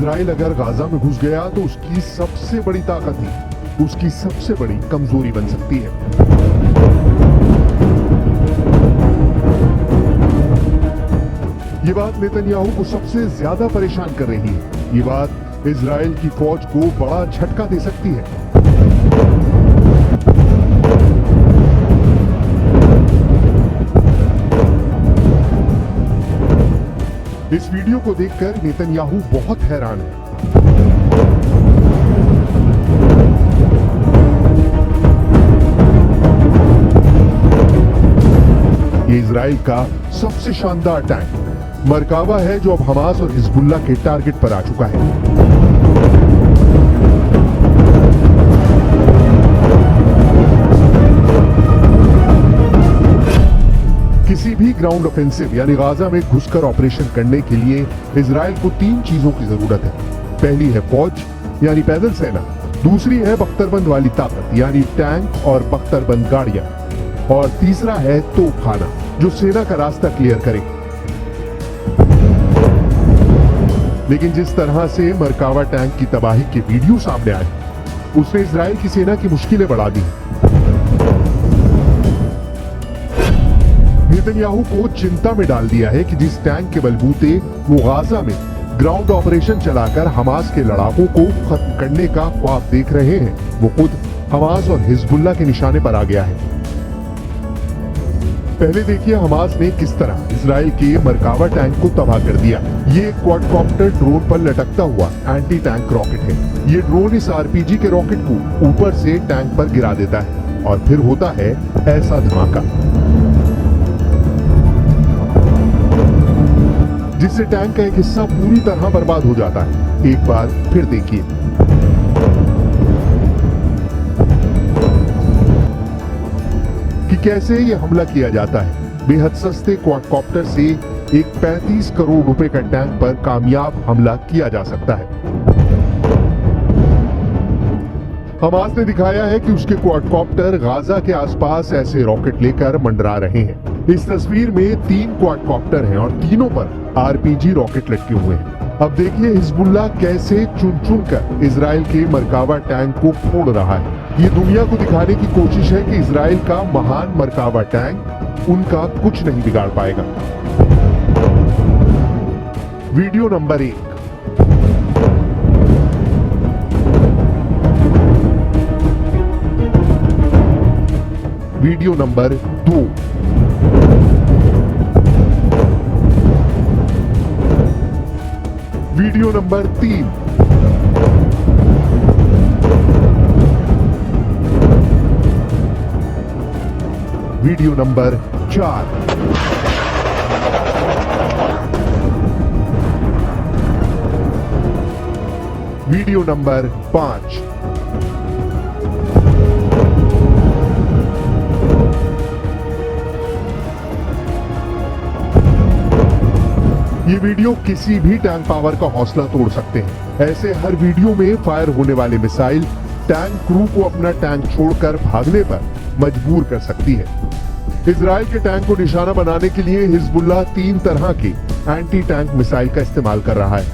Israel अगर Gaza में घुस गया तो उसकी सबसे बड़ी ताकत ही उसकी सबसे बड़ी कमजोरी बन सकती है। ये बात नेतन्याहू को सबसे ज्यादा परेशान कर रही है। ये बात इजराइल की फौज को बड़ा झटका दे सकती है। इस वीडियो को देखकर नेतन्याहू बहुत हैरान है। ये इजराइल का सबसे शानदार टैंक मरकावा है जो अब हमास और हिजबुल्ला के टारगेट पर आ चुका है। किसी भी ग्राउंड ऑफेंसिव यानी गाजा में घुसकर ऑपरेशन करने के लिए इजराइल को 3 चीजों की जरूरत है। पहली है फौज यानी पैदल सेना, दूसरी है बख्तरबंद वाली ताकत यानी टैंक और बख्तरबंद गाड़ियां, और तीसरा है तोपखाना जो सेना का रास्ता क्लियर करे। लेकिन जिस तरह से मरकावा टैंक की तबाही के वीडियो सामने आए उसने इजराइल की सेना की मुश्किलें बढ़ा दी। नेतन्याहू को चिंता में डाल दिया है कि जिस टैंक के बलबूते वो गाजा में ग्राउंड ऑपरेशन चलाकर हमास के लड़ाकों को खत्म करने का ख्वाब देख रहे हैं वो खुद हमास और हिजबुल्ला के निशाने पर आ गया है। पहले देखिए हमास ने किस तरह इजराइल के मरकावा टैंक को तबाह कर दिया। ये क्वाडकॉप्टर ड्रोन पर लटकता हुआ एंटी टैंक रॉकेट है। ये ड्रोन इस आरपीजी के रॉकेट को ऊपर से टैंक पर गिरा देता है और फिर होता है ऐसा धमाका जिससे टैंक का एक हिस्सा पूरी तरह बर्बाद हो जाता है। एक बार फिर देखिए। कि कैसे ये हमला किया जाता है। बेहद सस्ते क्वाडकॉप्टर से एक 35 करोड़ रुपए का टैंक पर कामयाब हमला किया जा सकता है। हमास ने दिखाया है कि उसके क्वाडकॉप्टर गाजा के आसपास ऐसे रॉकेट लेकर मंडरा रहे हैं। इस तस्वीर में 3 क्वाडकॉप्टर हैं और तीनों पर आरपीजी रॉकेट लटके हुए हैं। अब देखिए हिजबुल्ला कैसे चुन चुन कर इजराइल के मरकावा टैंक को फोड़ रहा है। ये दुनिया को दिखाने की कोशिश है कि इजराइल का महान मरकावा टैंक उनका कुछ नहीं बिगाड़ पाएगा। Video number 1। Video number 2। Video number 3। Video number 4। Video number 5। ये वीडियो किसी भी टैंक पावर का हौसला तोड़ सकते हैं। ऐसे हर वीडियो में फायर होने वाले मिसाइल टैंक क्रू को अपना टैंक छोड़कर भागने पर मजबूर कर सकती है। इजराइल के टैंक को निशाना बनाने के लिए हिजबुल्ला 3 तरह के एंटी टैंक मिसाइल का इस्तेमाल कर रहा है।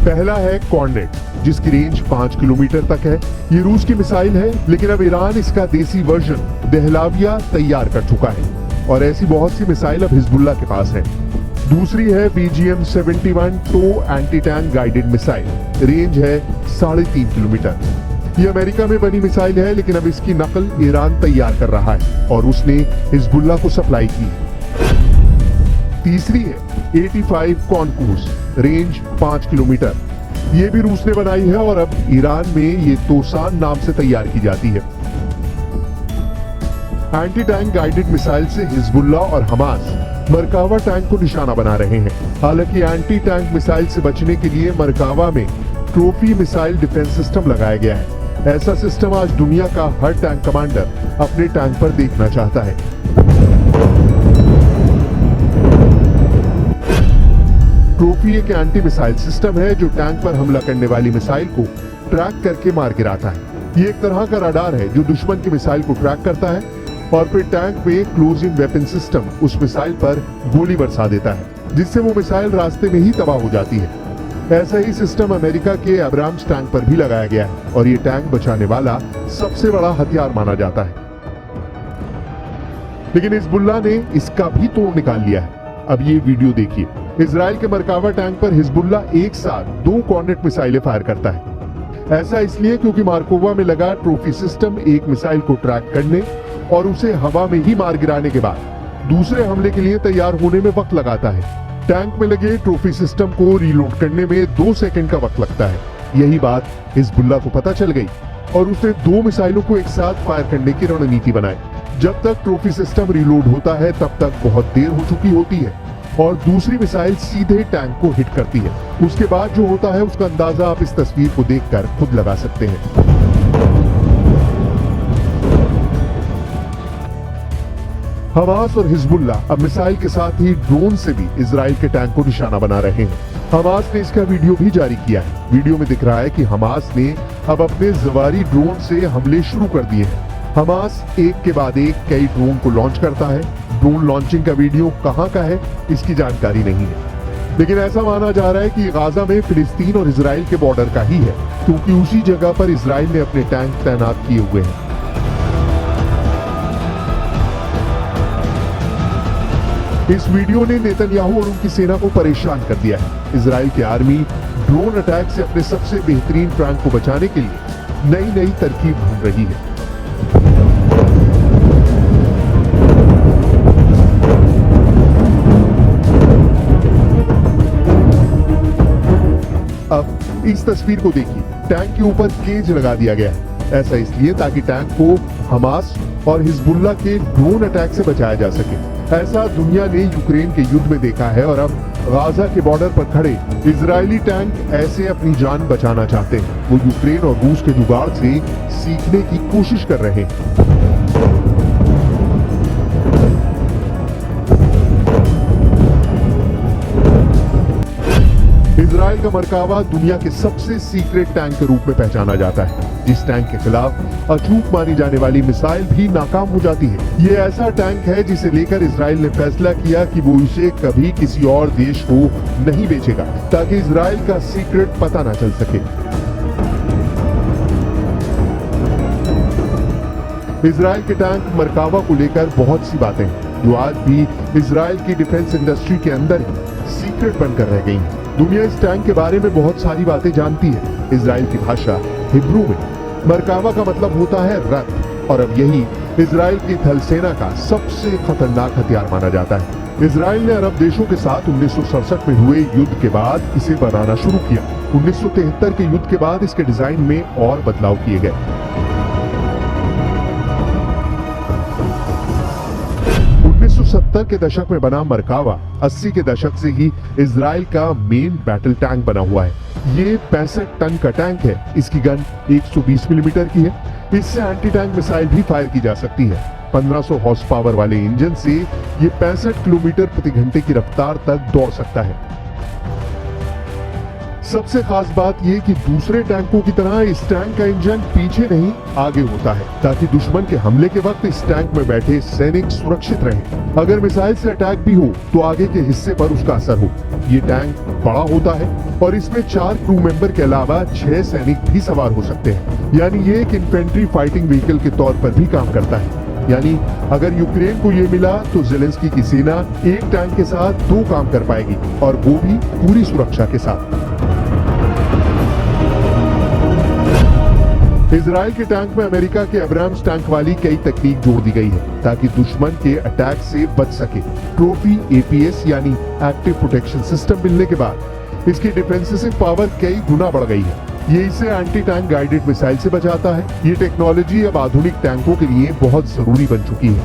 पहला है कॉर्नेट जिसकी रेंज 5 किलोमीटर तक है। ये रूस की मिसाइल है लेकिन अब ईरान इसका देसी वर्जन दहलाविया तैयार कर चुका है और ऐसी बहुत सी मिसाइल अब हिजबुल्ला के पास है। दूसरी है BGM-71 टो anti tank guided missile. Range है 3.5 किलोमीटर। ये अमेरिका में बनी मिसाइल है लेकिन अब इसकी नकल ईरान तैयार कर रहा है और उसने हिजबुल्ला को सप्लाई की है। तीसरी है 85 कॉनकूस। Range 5 kilometre. ये भी रूस ने बनाई है और अब ईरान में ये तोसान नाम से तैयार की जाती है। एंटी टैंक गाइडेड मिसाइल से हिजबुल्ला और हमास मरकावा टैंक को निशाना बना रहे हैं। हालांकि एंटी टैंक मिसाइल से बचने के लिए मरकावा में ट्रोफी मिसाइल डिफेंस सिस्टम लगाया गया है। ऐसा सिस्टम आज दुनिया का हर टैंक कमांडर अपने टैंक पर देखना चाहता है। ट्रोफी एक एंटी मिसाइल सिस्टम है जो टैंक पर हमला करने वाली मिसाइल को ट्रैक करके मार गिराता है। ये एक तरह का रडार है जो दुश्मन की मिसाइल को ट्रैक करता है और फिर टैंक में क्लोज इन वेपन सिस्टम उस मिसाइल पर गोली बरसा देता है। जिससे वो मिसाइल रास्ते में ही तबाह हो जाती है। ऐसा ही सिस्टम अमेरिका के अब्राम्स टैंक पर भी लगाया गया है और ये टैंक बचाने वाला सबसे बड़ा हथियार माना जाता है। लेकिन हिजबुल्लाह ने इसका भी तोड़ निकाल लिया है। अब ये वीडियो देखिए। इजराइल के मरकावा टैंक पर हिजबुल्लाह एक साथ 2 कॉर्नेट मिसाइलें फायर करता है। ऐसा इसलिए क्योंकि मार्कोवा में लगा ट्रॉफी सिस्टम एक मिसाइल को ट्रैक करने और उसे हवा में ही मार गिराने के बाद दूसरे हमले के लिए तैयार होने में वक्त लगाता है। टैंक में लगे ट्रॉफी सिस्टम को रीलोड करने में 2 सेकंड का वक्त लगता है। यही बात हिजबुल्लाह को पता चल गई और उसने 2 मिसाइलों को एक साथ फायर करने की रणनीति बनाई। जब तक ट्रॉफी सिस्टम रीलोड होता है तब तक बहुत देर हो चुकी होती है और दूसरी मिसाइल सीधे टैंक को हिट करती है। उसके बाद जो होता है उसका अंदाजा आप इस तस्वीर को देखकर खुद लगा सकते हैं। हमास और हिजबुल्लाह अब मिसाइल के साथ ही ड्रोन से भी इजराइल के टैंक को निशाना बना रहे हैं। हमास ने इसका वीडियो भी जारी किया है। वीडियो में दिख रहा है कि हमास ने अब अपने जवारी ड्रोन से हमले शुरू कर दिए हैं। हमास एक के बाद एक कई ड्रोन को लॉन्च करता है। ड्रोन लॉन्चिंग का वीडियो कहां का है इसकी जानकारी नहीं है, लेकिन ऐसा माना जा रहा है कि गाजा में फिलिस्तीन और इजराइल के बॉर्डर का ही है, क्योंकि उसी जगह पर इजराइल ने अपने टैंक तैनात किए हुए हैं। इस वीडियो ने नेतन्याहू और उनकी सेना को परेशान कर दिया है। इजराइल की आर्मी ड्रोन अटैक से अपने सबसे बेहतरीन टैंक को बचाने के लिए नई नई तरकीब ढूंढ रही है। अब इस तस्वीर को देखिए। टैंक के ऊपर केज लगा दिया गया है। ऐसा इसलिए ताकि टैंक को हमास और हिजबुल्लाह के ड्रोन अटैक से बचाया जा सके। ऐसा दुनिया ने यूक्रेन के युद्ध में देखा है और अब गाजा के बॉर्डर पर खड़े इजरायली टैंक ऐसे अपनी जान बचाना चाहते हैं। वो यूक्रेन और रूस के जुगाड़ से सीखने की कोशिश कर रहे हैं। इजराइल का मरकावा दुनिया के सबसे सीक्रेट टैंक के रूप में पहचाना जाता है, जिस टैंक के खिलाफ अचूक मानी जाने वाली मिसाइल भी नाकाम हो जाती है। ये ऐसा टैंक है जिसे लेकर इजराइल ने फैसला किया कि वो इसे कभी किसी और देश को नहीं बेचेगा, ताकि इजराइल का सीक्रेट पता ना चल सके। इजराइल के टैंक मरकावा को लेकर बहुत सी बातें हैं जो आज भी इजराइल की डिफेंस इंडस्ट्री के अंदर ही सीक्रेट बनकर रह गई हैं। दुनिया इस टैंक के बारे में बहुत सारी बातें जानती है। इजराइल की भाषा हिब्रू में मरकावा का मतलब होता है रथ, और अब यही इजराइल की थल सेना का सबसे खतरनाक हथियार माना जाता है। इजराइल ने अरब देशों के साथ 1967 में हुए युद्ध के बाद इसे बनाना शुरू किया। 1973 के युद्ध के बाद इसके डिजाइन में और बदलाव किए गए। 1970 के दशक में बना मरकावा 80 के दशक से ही इजराइल का मेन बैटल टैंक बना हुआ है। ये 65 टन का टैंक है। इसकी गन 120 मिलीमीटर की है। इससे एंटी टैंक मिसाइल भी फायर की जा सकती है। 1500 हॉर्स पावर वाले इंजन से ये 65 किलोमीटर प्रति घंटे की रफ्तार तक दौड़ सकता है। सबसे खास बात यह कि दूसरे टैंकों की तरह इस टैंक का इंजन पीछे नहीं आगे होता है, ताकि दुश्मन के हमले के वक्त इस टैंक में बैठे सैनिक सुरक्षित रहें। अगर मिसाइल से अटैक भी हो तो आगे के हिस्से पर उसका असर हो। ये टैंक बड़ा होता है और इसमें 4 क्रू मेंबर के अलावा 6 सैनिक भी सवार हो सकते हैं। यानी ये एक इन्फेंट्री फाइटिंग व्हीकल के तौर पर भी काम करता है। यानी अगर यूक्रेन को ये मिला तो जेलेंस्की की सेना एक टैंक के साथ 2 काम कर पाएगी, और वो भी पूरी सुरक्षा के साथ। इजराइल के टैंक में अमेरिका के अब्राम्स टैंक वाली कई तकनीक जोड़ दी गई है ताकि दुश्मन के अटैक से बच सके। ट्रॉफी एपीएस यानी एक्टिव प्रोटेक्शन सिस्टम मिलने के बाद इसकी डिफेंसिव पावर कई गुना बढ़ गई है। ये इसे एंटी टैंक गाइडेड मिसाइल से बचाता है। ये टेक्नोलॉजी अब आधुनिक टैंकों के लिए बहुत जरूरी बन चुकी है।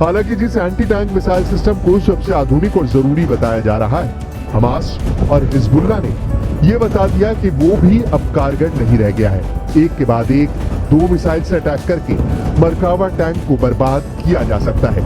हालांकि जिस एंटी टैंक मिसाइल सिस्टम को सबसे आधुनिक और जरूरी बताया जा रहा है, हमास और हिजबुल्लाह ने ये बता दिया कि वो भी अब कारगर नहीं रह गया है। एक के बाद एक 2 मिसाइल से अटैक करके मरकावा टैंक को बर्बाद किया जा सकता है।